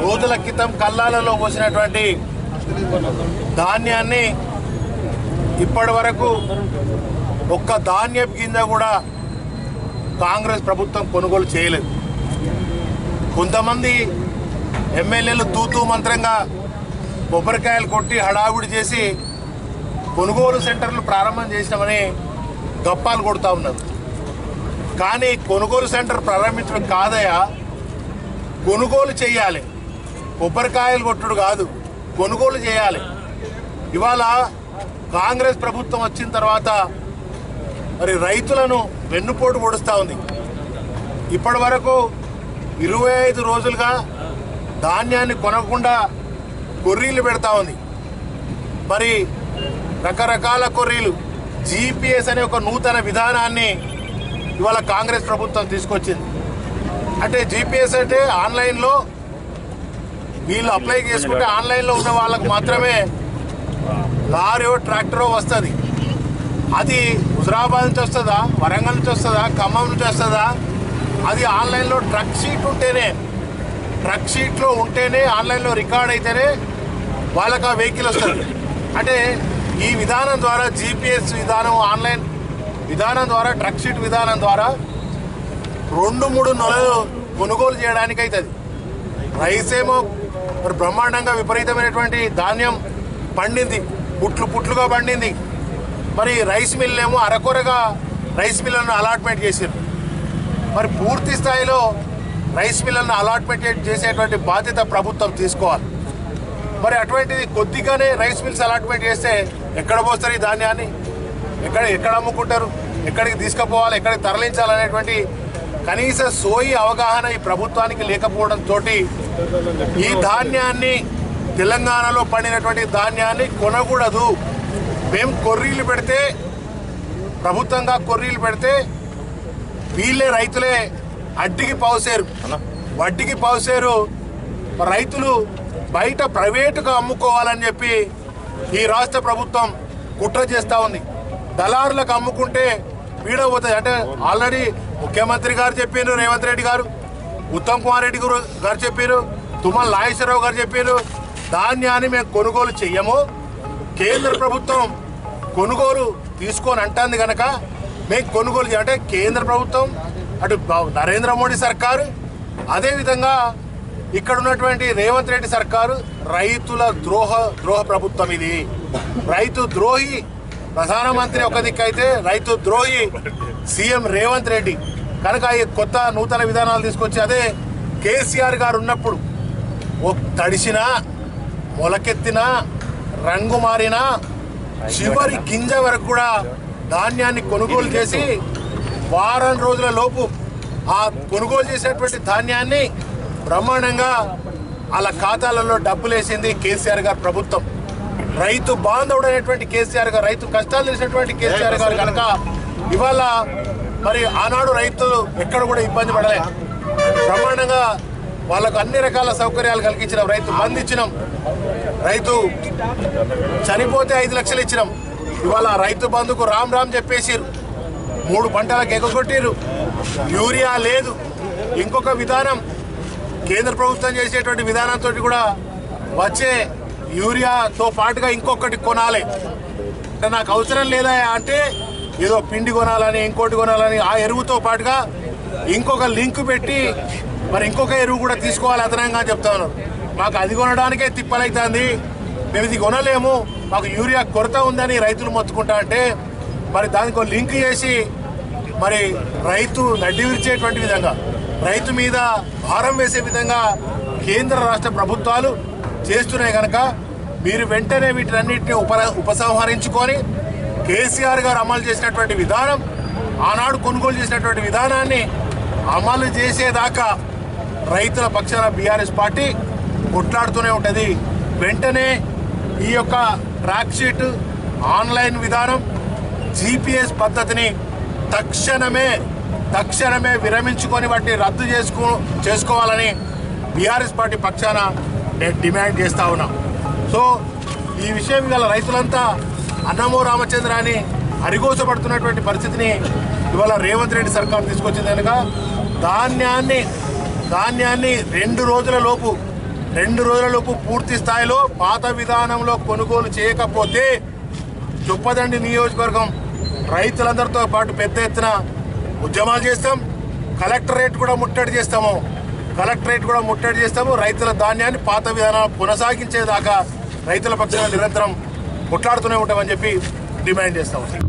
రోజుల క్రితం కల్లాలలో పోసినటువంటి ధాన్యాన్ని ఇప్పటి వరకు ఒక్క ధాన్యపు గింజ కూడా కాంగ్రెస్ ప్రభుత్వం కొనుగోలు చేయలేదు. కొంతమంది ఎమ్మెల్యేలు తూతూ మంత్రంగా కొబ్బరికాయలు కొట్టి హడావుడి చేసి కొనుగోలు సెంటర్లు ప్రారంభం చేసినామని గప్పాలు కొడుతూ ఉన్నారు. కానీ కొనుగోలు సెంటర్ ప్రారంభించడం కాదయా, కొనుగోలు చేయాలి. కొబ్బరికాయలు కొట్టుడు కాదు, కొనుగోలు చేయాలి. ఇవాళ కాంగ్రెస్ ప్రభుత్వం వచ్చిన తర్వాత మరి రైతులను వెన్నుపోటు పొడుస్తూ ఉంది. ఇప్పటి వరకు 25 రోజులుగా ధాన్యాన్ని కొనకుండా కొర్రీలు పెడతా ఉంది. మరి రకరకాల కొర్రీలు, జీపీఎస్ అనే ఒక నూతన విధానాన్ని ఇవాళ కాంగ్రెస్ ప్రభుత్వం తీసుకొచ్చింది. అంటే జీపీఎస్ అంటే ఆన్లైన్లో వీళ్ళు అప్లై చేసుకుంటే ఆన్లైన్లో ఉన్న వాళ్ళకు మాత్రమే లారీయో ట్రాక్టరో వస్తుంది. అది హుజరాబాద్ నుంచి వస్తుందా, వరంగల్ నుంచి వస్తుందా, ఖమ్మం నుంచి వస్తుందా, అది ఆన్లైన్లో ట్రక్ షీట్లో ఉంటేనే ఆన్లైన్లో రికార్డ్ అయితేనే వాళ్ళకి ఆ వెహికల్ వస్తుంది. అంటే ఈ విధానం ద్వారా జీపీఎస్ విధానం, ఆన్లైన్ విధానం ద్వారా, ట్రక్ షీట్ విధానం ద్వారా 2-3 నెలలు కొనుగోలు చేయడానికి అవుతుంది. రైస్ ఏమో మరి బ్రహ్మాండంగా విపరీతమైనటువంటి ధాన్యం పండింది, పుట్లుగా పండింది. మరి రైస్ మిల్ ఏమో అరకొరగా రైస్ మిల్లను అలాట్మెంట్ చేశారు. మరి పూర్తి స్థాయిలో రైస్ మిల్లను అలాట్మెంట్ చేసేటువంటి బాధ్యత ప్రభుత్వం తీసుకోవాలి. మరి అటువంటిది కొద్దిగానే రైస్ మిల్స్ అలాట్మెంట్ చేస్తే ఎక్కడ పోస్తారు ఈ ధాన్యాన్ని, ఎక్కడ అమ్ముకుంటారు, ఎక్కడికి తీసుకుపోవాలి, ఎక్కడికి తరలించాలనేటువంటి కనీస సోయి అవగాహన ఈ ప్రభుత్వానికి లేకపోవడంతో ఈ ధాన్యాన్ని, తెలంగాణలో పండినటువంటి ధాన్యాన్ని కొనకూడదు. మేము కొర్రీలు పెడితే, ప్రభుత్వంగా కొర్రీలు పెడితే వీళ్ళే రైతులే వడ్డీకి పావుసేరు రైతులు బయట ప్రైవేటుగా అమ్ముకోవాలని చెప్పి ఈ రాష్ట్ర ప్రభుత్వం కుట్ర చేస్తూ ఉంది. దళారులకు అమ్ముకుంటే పీడపోతుంది. అంటే ఆల్రెడీ ముఖ్యమంత్రి గారు చెప్పారు, రేవంత్ రెడ్డి గారు, ఉత్తమ్ కుమార్ రెడ్డి గారు చెప్పారు, తుమ్మల నాగేశ్వరరావు గారు చెప్పారు, ధాన్యాన్ని మేము కొనుగోలు చెయ్యము, కేంద్ర ప్రభుత్వం కొనుగోలు తీసుకొని అంటుంది కనుక మేము కొనుగోలు అంటే కేంద్ర ప్రభుత్వం, అటు నరేంద్ర మోడీ సర్కారు, అదేవిధంగా ఇక్కడ ఉన్నటువంటి రేవంత్ రెడ్డి సర్కారు రైతుల ద్రోహ ప్రభుత్వం. ఇది రైతు ద్రోహి ప్రధానమంత్రి ఒక దిక్కైతే రైతు ద్రోహి సీఎం రేవంత్ రెడ్డి. కనుక ఈ కొత్త నూతన విధానాలు తీసుకొచ్చి, అదే కేసీఆర్ గారు ఉన్నప్పుడు తడిసినా, మొలకెత్తినా, రంగు మారినా, చివరి గింజ వరకు కూడా ధాన్యాన్ని కొనుగోలు చేసి వారం రోజుల లోపు ఆ కొనుగోలు చేసినటువంటి ధాన్యాన్ని బ్రహ్మాండంగా వాళ్ళ ఖాతాలలో డబ్బులేసింది కేసీఆర్ గారు ప్రభుత్వం. రైతు బాంధవుడైనటువంటి కేసీఆర్ గారు, రైతు కష్టాలు తెలిసినటువంటి కేసీఆర్ గారు కనుక ఇవాళ మరి ఆనాడు రైతులు ఎక్కడ కూడా ఇబ్బంది పడలే. బ్రహ్మాండంగా వాళ్ళకు అన్ని రకాల సౌకర్యాలు కలిగించినాం. రైతు బంధు ఇచ్చినాం, రైతు చనిపోతే 5 లక్షలు ఇచ్చినాం. ఇవాళ రైతు బంధుకు రామ్ చెప్పేసిరు, 3 పంటలకు ఎగగొట్టిరు, యూరియా లేదు. ఇంకొక విధానం కేంద్ర ప్రభుత్వం చేసేటువంటి విధానంతో కూడా వచ్చే యూరియాతో పాటుగా ఇంకొకటి కొనాలి. అంటే నాకు అవసరం లేదా అంటే ఏదో పిండి కొనాలని, ఇంకోటి కొనాలని, ఆ ఎరువుతో పాటుగా ఇంకొక లింక్ పెట్టి మరి ఇంకొక ఎరువు కూడా తీసుకోవాలి అదనంగా అని చెప్తా ఉన్నారు. మాకు అది కొనడానికే తిప్పలైతుంది, మేము ఇది కొనలేము, మాకు యూరియా కొరత ఉందని రైతులు మొత్తుకుంటా అంటే మరి దానికి లింక్ చేసి మరి రైతు నడ్డి విరిచేటువంటి విధంగా, రైతు మీద భారం వేసే విధంగా కేంద్ర రాష్ట్ర ప్రభుత్వాలు చేస్తున్నాయి కనుక మీరు వెంటనే వీటినన్నింటినీ ఉపసంహరించుకొని కేసీఆర్ గారు అమలు చేసినటువంటి విధానం, ఆనాడు కొనుగోలు చేసినటువంటి విధానాన్ని అమలు చేసేదాకా రైతుల పక్షాన బీఆర్ఎస్ పార్టీ కొట్లాడుతూనే ఉంటుంది. వెంటనే ఈ యొక్క ట్రాక్ షీట్, ఆన్లైన్ విధానం, జీపీఎస్ పద్ధతిని తక్షణమే విరమించుకొని వాటిని రద్దు చేసుకోవాలని బీఆర్ఎస్ పార్టీ పక్షాన నేను డిమాండ్ చేస్తా ఉన్నా. సో ఈ విషయం గల రైతులంతా అన్నమో రామచంద్ర అని అరిగోసపడుతున్నటువంటి పరిస్థితిని ఇవాళ రేవంత్ రెడ్డి సర్కార్ తీసుకొచ్చింది కనుక ధాన్యాన్ని 2 రోజుల లోపు 2 రోజులలోపు పూర్తి స్థాయిలో పాత విధానంలో కొనుగోలు చేయకపోతే చొప్పదండి నియోజకవర్గం రైతులందరితో పాటు పెద్ద ఎత్తున ఉద్యమాలు చేస్తాం. కలెక్టరేట్ కూడా ముట్టడి చేస్తాము. రైతుల ధాన్యాన్ని పాత విధానాలు కొనసాగించేదాకా రైతుల పక్షాన నిరంతరం కొట్లాడుతూనే ఉంటామని చెప్పి డిమాండ్ చేస్తాం.